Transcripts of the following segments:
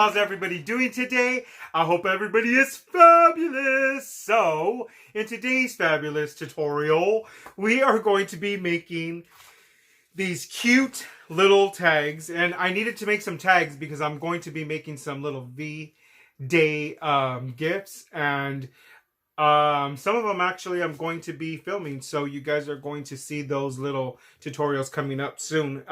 how's everybody doing today? I hope everybody is fabulous. So, in today's fabulous tutorial, we are going to be making these cute little tags. And I needed to make some tags because I'm going to be making some little V-Day gifts. And some of them actually I'm going to be filming. So you guys are going to see those little tutorials coming up soon.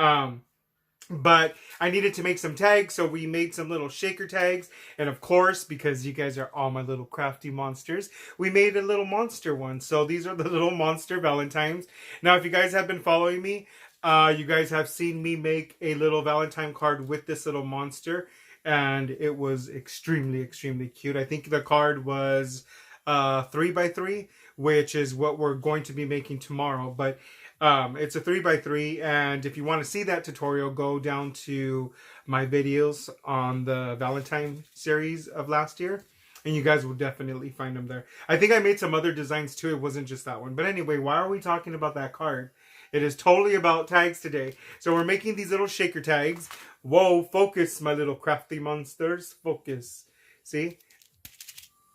But I needed to make some tags, so we made some little shaker tags. And of course, because you guys are all my little crafty monsters, we made a little monster one. So these are the little monster Valentines. Now, if you guys have been following me, you guys have seen me make a little Valentine card with this little monster. And it was extremely, extremely cute. I think the card was 3x3, which is what we're going to be making tomorrow. But it's a 3x3, and if you want to see that tutorial, go down to my videos on the Valentine series of last year, and you guys will definitely find them there. I think I made some other designs too. It wasn't just that one. But anyway, why are we talking about that card? It is totally about tags today. So we're making these little shaker tags. Whoa, focus, my little crafty monsters. Focus. See?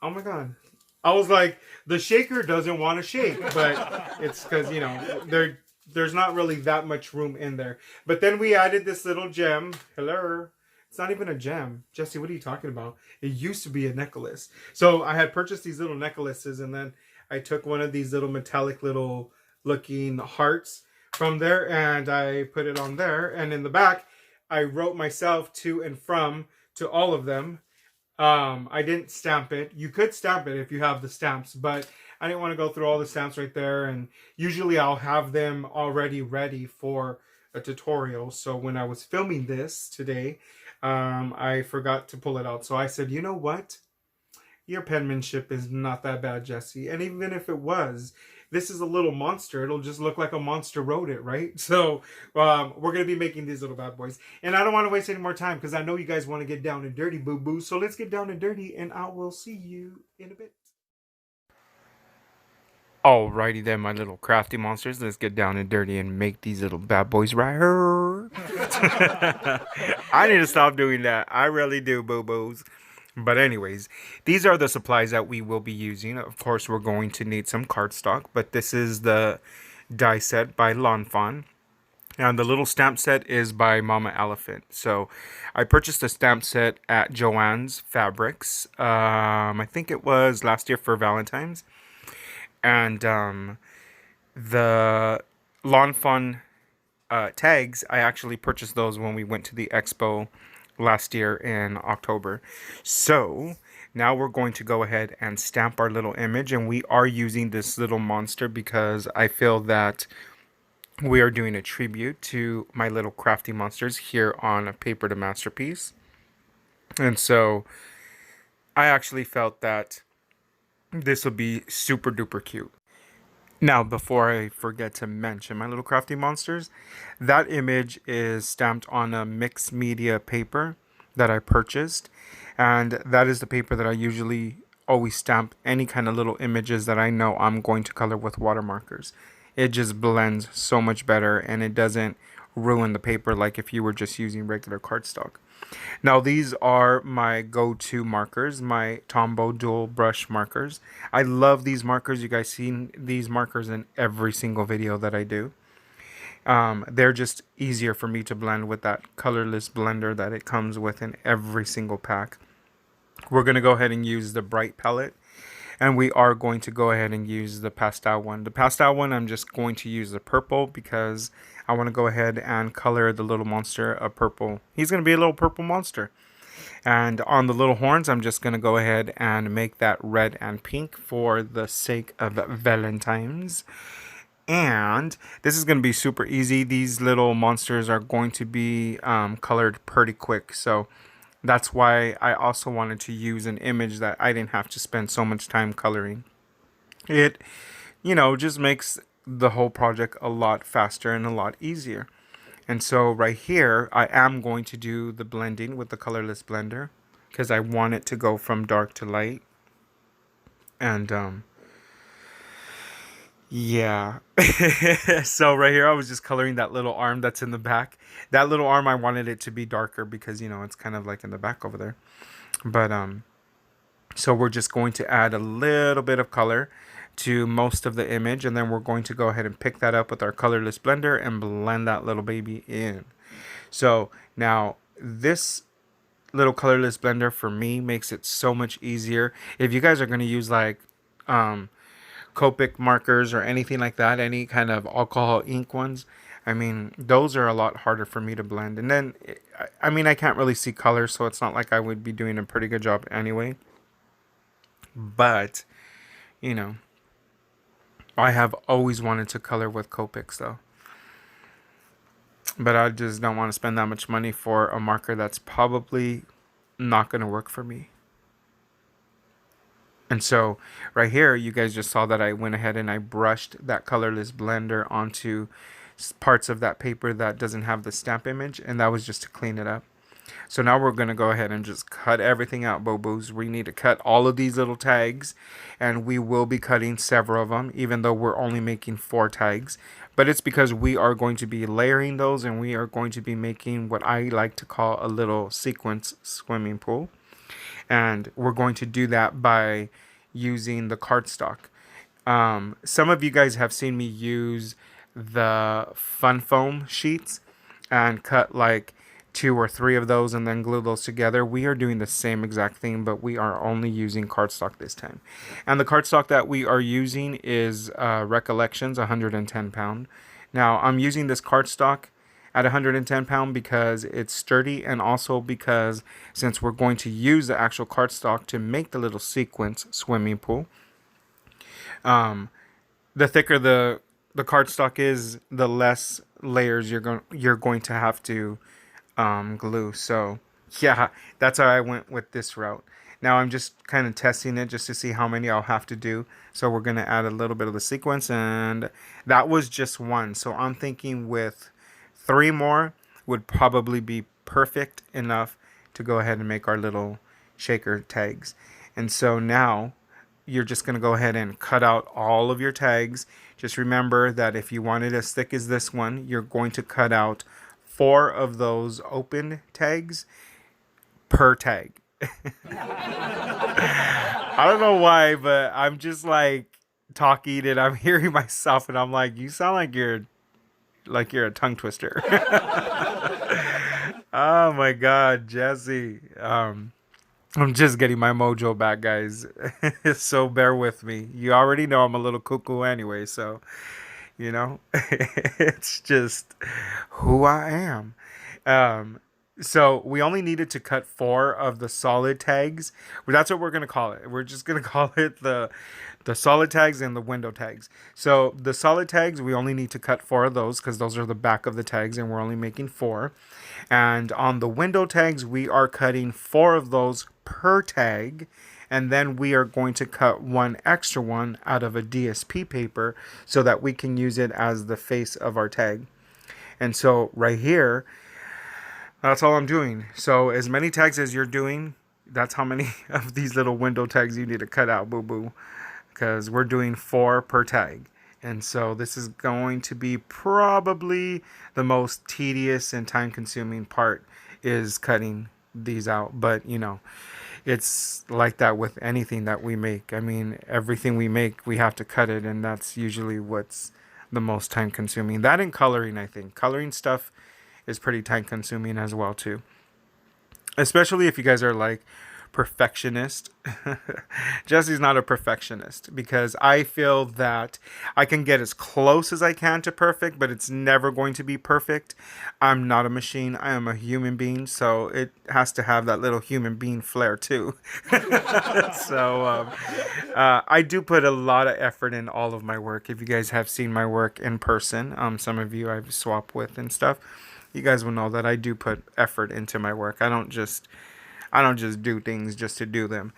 Oh my god. I was like, the shaker doesn't want to shake, but it's because, you know, there's not really that much room in there. But then we added this little gem. Hello. It's not even a gem. Jesse, what are you talking about? It used to be a necklace. So I had purchased these little necklaces, and then I took one of these little metallic little looking hearts from there, and I put it on there. And in the back, I wrote myself to and from to all of them. I didn't stamp it. You could stamp it if you have the stamps, but I didn't want to go through all the stamps right there. And usually I'll have them already ready for a tutorial. So when I was filming this today, I forgot to pull it out. So I said, you know what? Your penmanship is not that bad, Jesse. And even if it was, this is a little monster. It'll just look like a monster wrote it, right? So we're going to be making these little bad boys. And I don't want to waste any more time because I know you guys want to get down and dirty, boo-boo. So let's get down and dirty, and I will see you in a bit. Alrighty then, my little crafty monsters. Let's get down and dirty and make these little bad boys right here. I need to stop doing that. I really do, boo-boos. But anyways, these are the supplies that we will be using. Of course, we're going to need some cardstock, but this is the die set by Valentines. And the little stamp set is by Mama Elephant. So I purchased a stamp set at Joann's Fabrics. I think it was last year for Valentine's. And the Valentines tags, I actually purchased those when we went to the expo last year in October. So now we're going to go ahead and stamp our little image, and we are using this little monster because I feel that we are doing a tribute to my little crafty monsters here on a Paper to Masterpiece. And so I actually felt that this would be super duper cute. Now, before I forget to mention my little crafty monsters, that image is stamped on a mixed media paper that I purchased. And that is the paper that I usually always stamp any kind of little images that I know I'm going to color with watermarkers. It just blends so much better, and it doesn't ruin the paper like if you were just using regular cardstock. Now, these are my go-to markers, my Tombow dual brush markers. I love these markers. You guys seen these markers in every single video that I do. They're just easier for me to blend with that colorless blender that it comes with in every single pack. We're going to go ahead and use the bright palette, and we are going to go ahead and use the pastel one. The pastel one, I'm just going to use the purple because I want to go ahead and color the little monster a purple. He's going to be a little purple monster. And on the little horns, I'm just going to go ahead and make that red and pink for the sake of Valentines. And this is going to be super easy. These little monsters are going to be colored pretty quick. So that's why I also wanted to use an image that I didn't have to spend so much time coloring. It, you know, just makes the whole project a lot faster and a lot easier. And so right here, I am going to do the blending with the colorless blender because I want it to go from dark to light. And Yeah. So right here, I was just coloring that little arm that's in the back. That little arm, I wanted it to be darker because, it's kind of like in the back over there. But, so we're just going to add a little bit of color to most of the image. And then we're going to go ahead and pick that up with our colorless blender and blend that little baby in. So now this little colorless blender for me makes it so much easier. If you guys are going to use like Copic markers or anything like that, any kind of alcohol ink ones, I mean, those are a lot harder for me to blend. And then, I mean, I can't really see color, so it's not like I would be doing a pretty good job anyway. But, you know, I have always wanted to color with Copics though. But I just don't want to spend that much money for a marker that's probably not going to work for me. And so right here, you guys just saw that I went ahead and I brushed that colorless blender onto parts of that paper that doesn't have the stamp image. And that was just to clean it up. So now we're going to go ahead and just cut everything out, boo-boos. We need to cut all of these little tags, and we will be cutting several of them, even though we're only making 4 tags. But it's because we are going to be layering those, and we are going to be making what I like to call a little sequence swimming pool. And we're going to do that by using the cardstock. Some of you guys have seen me use the fun foam sheets and cut like 2 or 3 of those and then glue those together. We are doing the same exact thing, but we are only using cardstock this time. And the cardstock that we are using is Recollections 110 pound. Now I'm using this cardstock at 110 pound because it's sturdy, and also because since we're going to use the actual cardstock to make the little sequence swimming pool, the thicker the cardstock is, the less layers you're going to have to glue. So yeah, that's how I went with this route. Now I'm just kind of testing it just to see how many I'll have to do. So we're going to add a little bit of the sequence, and that was just 1. So I'm thinking with 3 more would probably be perfect enough to go ahead and make our little shaker tags. And so now you're just going to go ahead and cut out all of your tags. Just remember that if you want it as thick as this one, you're going to cut out 4 of those open tags per tag. I don't know why, but I'm just like talking and I'm hearing myself and I'm like, you sound like you're a tongue twister. Oh my God, Jesse. I'm just getting my mojo back, guys. So bear with me. You already know I'm a little cuckoo anyway, so it's just who I am. So we only needed to cut 4 of the solid tags. Well, that's what we're going to call it. We're just going to call it the solid tags and the window tags. So the solid tags, we only need to cut 4 of those because those are the back of the tags and we're only making 4. And on the window tags, we are cutting 4 of those per tag. And then we are going to cut 1 extra one out of a DSP paper so that we can use it as the face of our tag. And so right here, that's all I'm doing. So as many tags as you're doing, that's how many of these little window tags you need to cut out, boo-boo. Because we're doing 4 per tag. And so this is going to be probably the most tedious and time-consuming part, is cutting these out. But, it's like that with anything that we make. I mean, everything we make, we have to cut it. And that's usually what's the most time-consuming. That and coloring, I think. Coloring stuff is pretty time consuming as well too, especially if you guys are like perfectionist. Jesse's not a perfectionist because I feel that I can get as close as I can to perfect, but it's never going to be perfect. I'm not a machine. I am a human being, so it has to have that little human being flair too. So I do put a lot of effort in all of my work. If you guys have seen my work in person, some of you I've swapped with and stuff, you guys will know that I do put effort into my work. I don't just do things just to do them.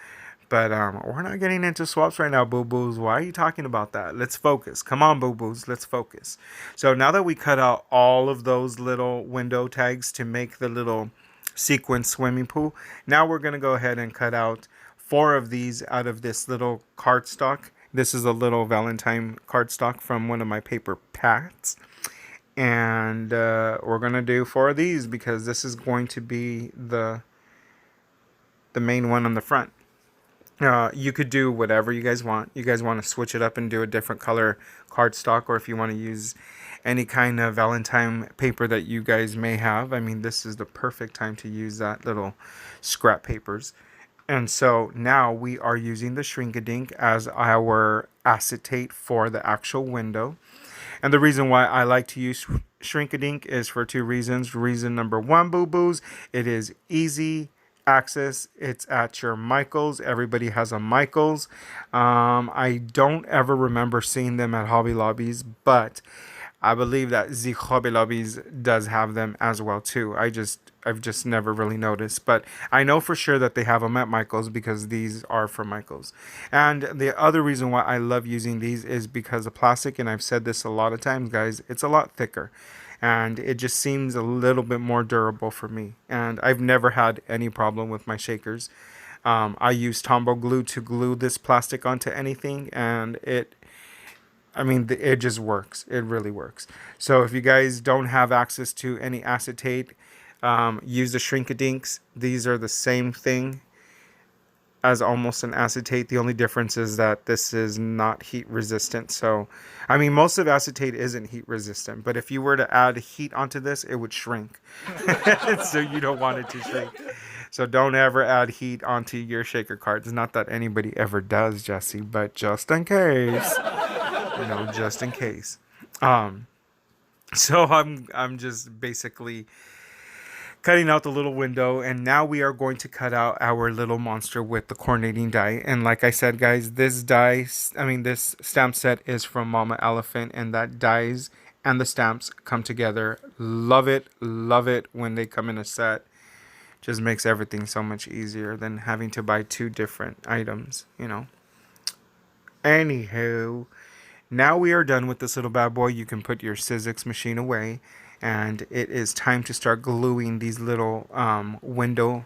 But we're not getting into swaps right now, boo-boos. Why are you talking about that? Let's focus. Come on, boo-boos. Let's focus. So now that we cut out all of those little window tags to make the little sequence swimming pool, now we're going to go ahead and cut out 4 of these out of this little cardstock This is a little Valentine cardstock from one of my paper packs. And we're going to do 4 of these because this is going to be the main one on the front. You could do whatever you guys want. You guys want to switch it up and do a different color cardstock, or if you want to use any kind of Valentine paper that you guys may have. I mean, this is the perfect time to use that little scrap papers. And so now we are using the Shrink-a-Dink as our acetate for the actual window. And the reason why I like to use Shrink-a-Dink is for 2 reasons. Reason number 1, boo-boos, it is easy access. It's at your Michaels. Everybody has a Michaels. I don't ever remember seeing them at Hobby Lobbies, but I believe that the Hobby Lobbies does have them as well too. I've just never really noticed, but I know for sure that they have them at Michaels because these are from Michaels. And the other reason why I love using these is because the plastic, and I've said this a lot of times, guys, it's a lot thicker. And it just seems a little bit more durable for me. And I've never had any problem with my shakers. I use Tombow glue to glue this plastic onto anything, and it just works. It really works. So if you guys don't have access to any acetate, use the Shrink-a-Dinks. These are the same thing as almost an acetate. The only difference is that this is not heat resistant. So, I mean, most of acetate isn't heat resistant, but if you were to add heat onto this, it would shrink. So you don't want it to shrink. So don't ever add heat onto your shaker cards. Not that anybody ever does, Jesse, but just in case. Just in case. So I'm just basically cutting out the little window, and now we are going to cut out our little monster with the coordinating die. And like I said, guys, this stamp set is from Mama Elephant, and that dies and the stamps come together. Love it when they come in a set. Just makes everything so much easier than having to buy 2 different items, Anywho, now we are done with this little bad boy. You can put your Sizzix machine away. And it is time to start gluing these little window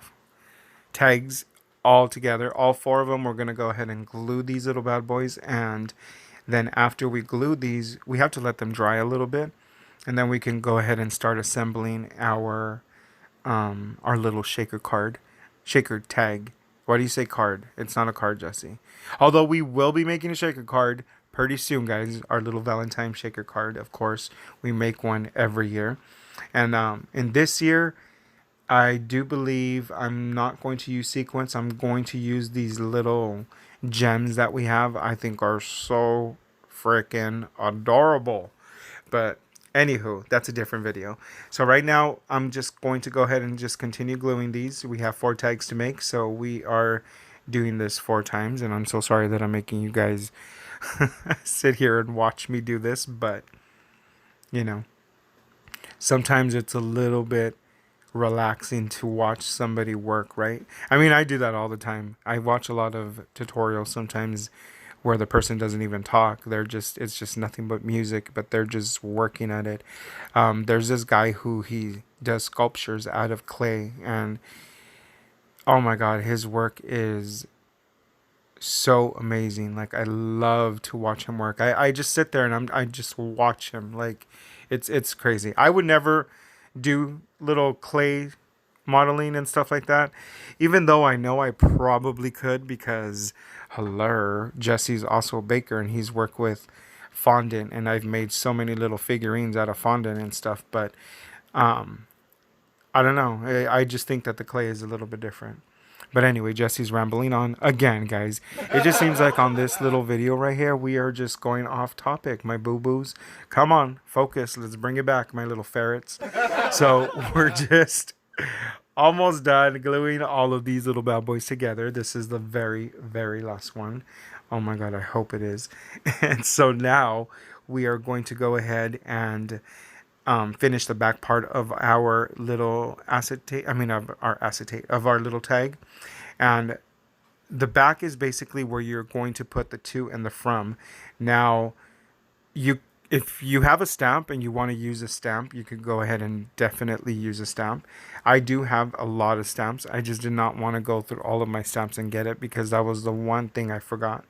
tags all together. All 4 of them, we're going to go ahead and glue these little bad boys. And then after we glue these, we have to let them dry a little bit. And then we can go ahead and start assembling our little shaker tag. Why do you say card? It's not a card, Jesse. Although we will be making a shaker card pretty soon, guys. Our little Valentine shaker card, of course, we make one every year. And in this year, I do believe I'm not going to use sequins. I'm going to use these little gems that we have. I think are so freaking adorable. But anywho, that's a different video. So right now, I'm just going to go ahead and just continue gluing these. We have 4 tags to make, so we are doing this 4 times. And I'm so sorry that I'm making you guys sit here and watch me do this, but sometimes it's a little bit relaxing to watch somebody work, right? I mean, I do that all the time. I watch a lot of tutorials sometimes where the person doesn't even talk. It's just nothing but music, but they're just working at it. There's this guy who he does sculptures out of clay, and oh my god, his work is so amazing. Like, I love to watch him work. I just sit there and I just watch him. Like, it's crazy. I would never do little clay modeling and stuff like that, even though I know I probably could, because Jesse's also a baker and he's worked with fondant, and I've made so many little figurines out of fondant and stuff. But I don't know. I just think that the clay is a little bit different. But anyway, Jesse's rambling on again, guys. It just seems like on this little video right here, we are just going off topic. My boo-boos, come on, focus. Let's bring it back, my little ferrets. So we're just almost done gluing all of these little bad boys together. This is the very, very last one. Oh my god, I hope it is. And so now we are going to go ahead and finish the back part of our little of our little tag. And the back is basically where you're going to put the to and the from. Now, if you have a stamp and you want to use a stamp, you could go ahead and definitely use a stamp. I do have a lot of stamps. I just did not want to go through all of my stamps and get it, because that was the one thing I forgot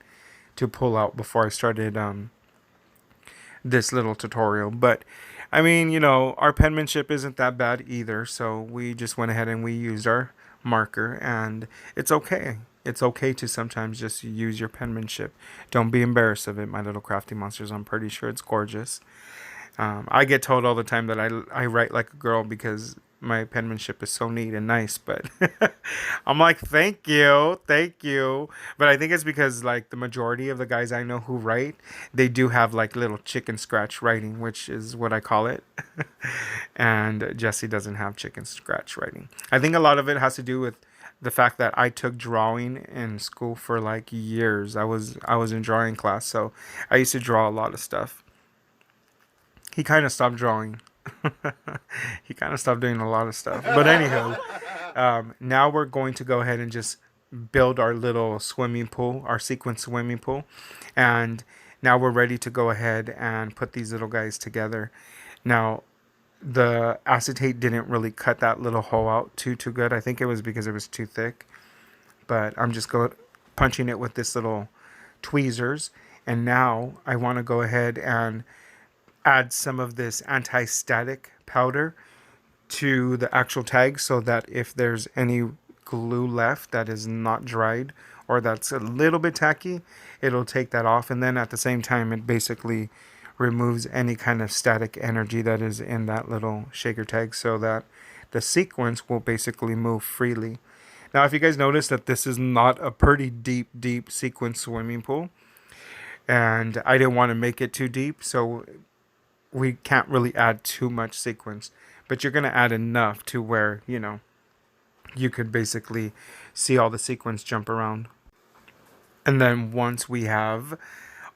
to pull out before I started this little tutorial. But I mean, you know, our penmanship isn't that bad either, so we just went ahead and we used our marker, and it's okay. It's okay to sometimes just use your penmanship. Don't be embarrassed of it, my little crafty monsters. I'm pretty sure it's gorgeous. I get told all the time that I write like a girl because my penmanship is so neat and nice, but I'm like, thank you, thank you. But I think it's because like the majority of the guys I know who write, they do have like little chicken scratch writing, which is what I call it. And Jesse doesn't have chicken scratch writing. I think a lot of it has to do with the fact that I took drawing in school for like years. I was in drawing class, so I used to draw a lot of stuff. He kind of stopped drawing. He kind of stopped doing a lot of stuff. But anyhow, now we're going to go ahead and just build our little swimming pool, our sequence swimming pool. And now we're ready to go ahead and put these little guys together. Now, the acetate didn't really cut that little hole out too good. I think it was because it was too thick. But I'm just punching it with this little tweezers. And now I want to go ahead and add some of this anti-static powder to the actual tag so that if there's any glue left that is not dried or that's a little bit tacky, it'll take that off. And then at the same time, it basically removes any kind of static energy that is in that little shaker tag so that the sequence will basically move freely. Now, if you guys notice that this is not a pretty deep sequence swimming pool, and I didn't want to make it too deep, so we can't really add too much sequence, but you're going to add enough to where, you know, you could basically see all the sequence jump around. And then once we have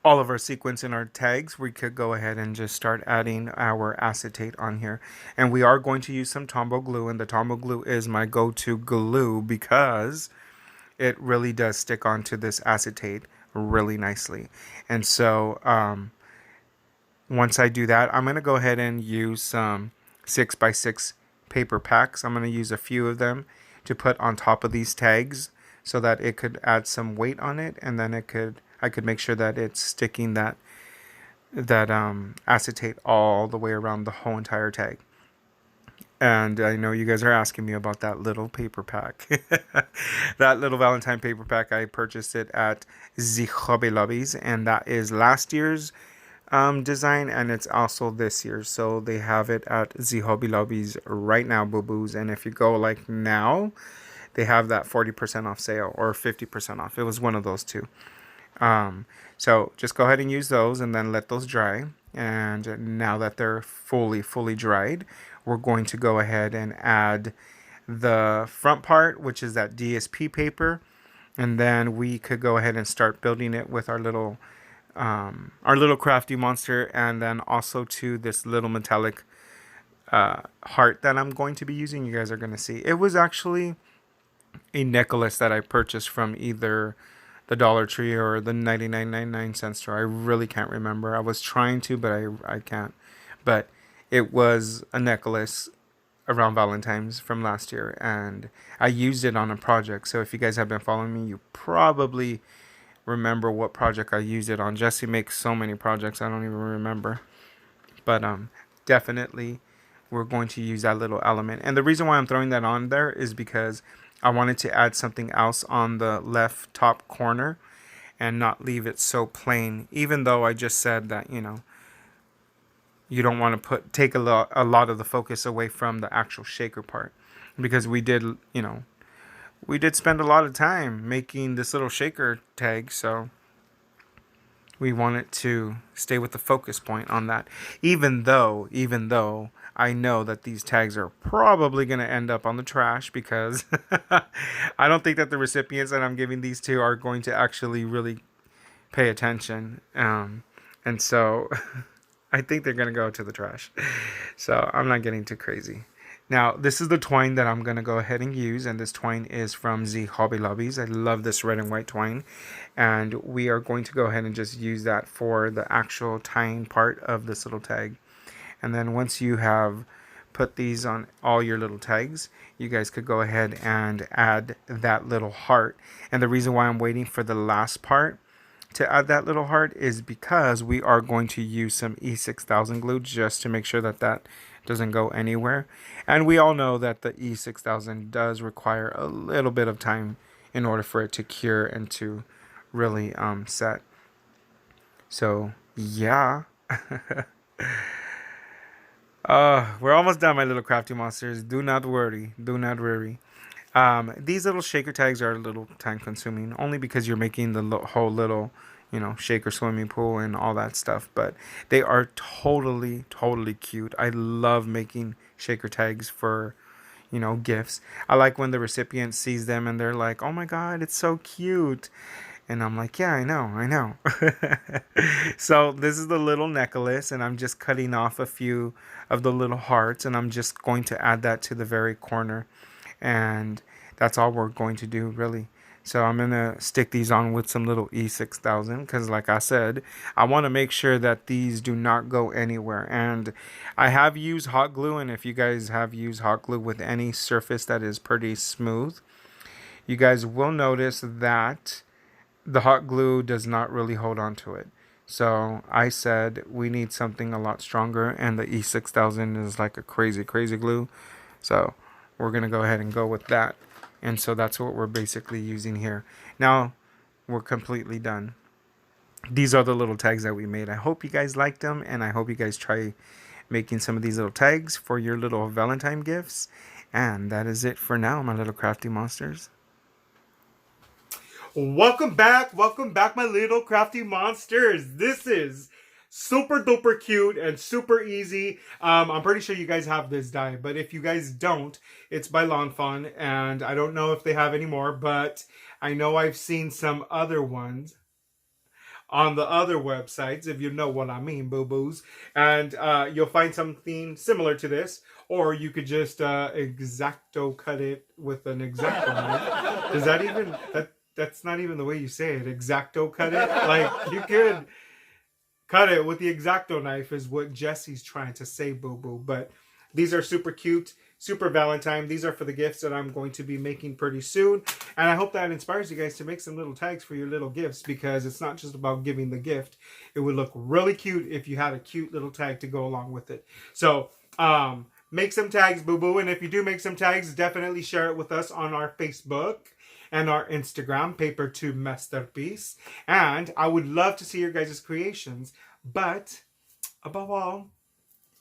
all of our sequence in our tags, we could go ahead and just start adding our acetate on here. And we are going to use some Tombow glue, and the Tombow glue is my go-to glue because it really does stick onto this acetate really nicely. And so, once I do that, I'm going to go ahead and use some 6x6 paper packs. I'm going to use a few of them to put on top of these tags so that it could add some weight on it, and then I could make sure that it's sticking that acetate all the way around the whole entire tag. And I know you guys are asking me about that little paper pack. That little Valentine paper pack, I purchased it at the Hobby Lobbies, and that is last year's design, and it's also this year, so they have it at the Hobby Lobbies right now, boo-boos. And if you go like now, they have that 40% off sale or 50% off. It was one of those two. So just go ahead and use those and then let those dry. And now that they're fully dried, we're going to go ahead and add the front part, which is that DSP paper, and then we could go ahead and start building it with our little crafty monster, and then also to this little metallic heart that I'm going to be using. You guys are going to see. It was actually a necklace that I purchased from either the Dollar Tree or the 99.99 store. I really can't remember. I was trying to, but I can't. But it was a necklace around Valentines from last year, and I used it on a project. So if you guys have been following me, you probably remember what project I used it on. Jesse makes so many projects I don't even remember, but definitely we're going to use that little element. And the reason why I'm throwing that on there is because I wanted to add something else on the left top corner and not leave it so plain, even though I just said that, you know, you don't want to take a lot of the focus away from the actual shaker part, because we did spend a lot of time making this little shaker tag, so we want it to stay with the focus point on that. Even though I know that these tags are probably going to end up on the trash, because I don't think that the recipients that I'm giving these to are going to actually really pay attention. And so I think they're going to go to the trash. So I'm not getting too crazy. Now, this is the twine that I'm going to go ahead and use, and this twine is from the Hobby Lobbies. I love this red and white twine, and we are going to go ahead and just use that for the actual tying part of this little tag. And then once you have put these on all your little tags, you guys could go ahead and add that little heart. And the reason why I'm waiting for the last part to add that little heart is because we are going to use some E6000 glue just to make sure that that doesn't go anywhere. And we all know that the E6000 does require a little bit of time in order for it to cure and to really set. So yeah. We're almost done, my little crafty monsters. Do not worry. Do not worry. These little shaker tags are a little time consuming, only because you're making the whole little, shaker swimming pool and all that stuff. But they are totally, totally cute. I love making shaker tags for, gifts. I like when the recipient sees them and they're like, oh my God, it's so cute. And I'm like, yeah, I know. So this is the little necklace, and I'm just cutting off a few of the little hearts, and I'm just going to add that to the very corner. And that's all we're going to do, really. So I'm going to stick these on with some little E6000 because, like I said, I want to make sure that these do not go anywhere. And I have used hot glue, and if you guys have used hot glue with any surface that is pretty smooth, you guys will notice that the hot glue does not really hold on to it. So I said we need something a lot stronger, and the E6000 is like a crazy, crazy glue. So we're going to go ahead and go with that. And so that's what we're basically using here. Now we're completely done. These are the little tags that we made. I hope you guys liked them, and I hope you guys try making some of these little tags for your little Valentine gifts. And that is it for now, my little crafty monsters. Welcome back, my little crafty monsters. This is super duper cute and super easy. I'm pretty sure you guys have this die, but if you guys don't, it's by Lawn Fawn, and I don't know if they have any more, but I know I've seen some other ones on the other websites, if you know what I mean, boo-boos. And you'll find something similar to this, or you could just X-Acto cut it with an X-Acto knife. Does that even... That's not even the way you say it. X-Acto cut it? Like, you could cut it with the X-Acto knife is what Jesse's trying to say, boo-boo. But these are super cute, super Valentine. These are for the gifts that I'm going to be making pretty soon. And I hope that inspires you guys to make some little tags for your little gifts, because it's not just about giving the gift. It would look really cute if you had a cute little tag to go along with it. So, make some tags, boo-boo. And if you do make some tags, definitely share it with us on our Facebook and our Instagram, Paper to Masterpiece. And I would love to see your guys' creations. But above all,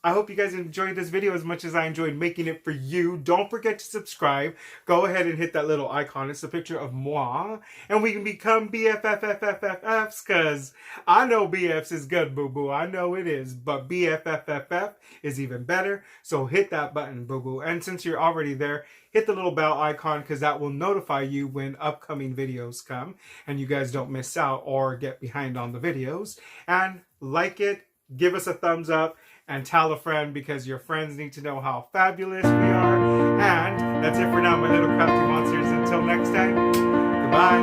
I hope you guys enjoyed this video as much as I enjoyed making it for you. Don't forget to subscribe. Go ahead and hit that little icon. It's a picture of moi. And we can become BFFFFFs, because I know BFs is good, boo-boo. I know it is. But BFFFF is even better. So hit that button, boo-boo. And since you're already there, hit the little bell icon, because that will notify you when upcoming videos come. And you guys don't miss out or get behind on the videos. And like it, give us a thumbs up, and tell a friend, because your friends need to know how fabulous we are. And that's it for now, my little crafty monsters. Until next time, goodbye.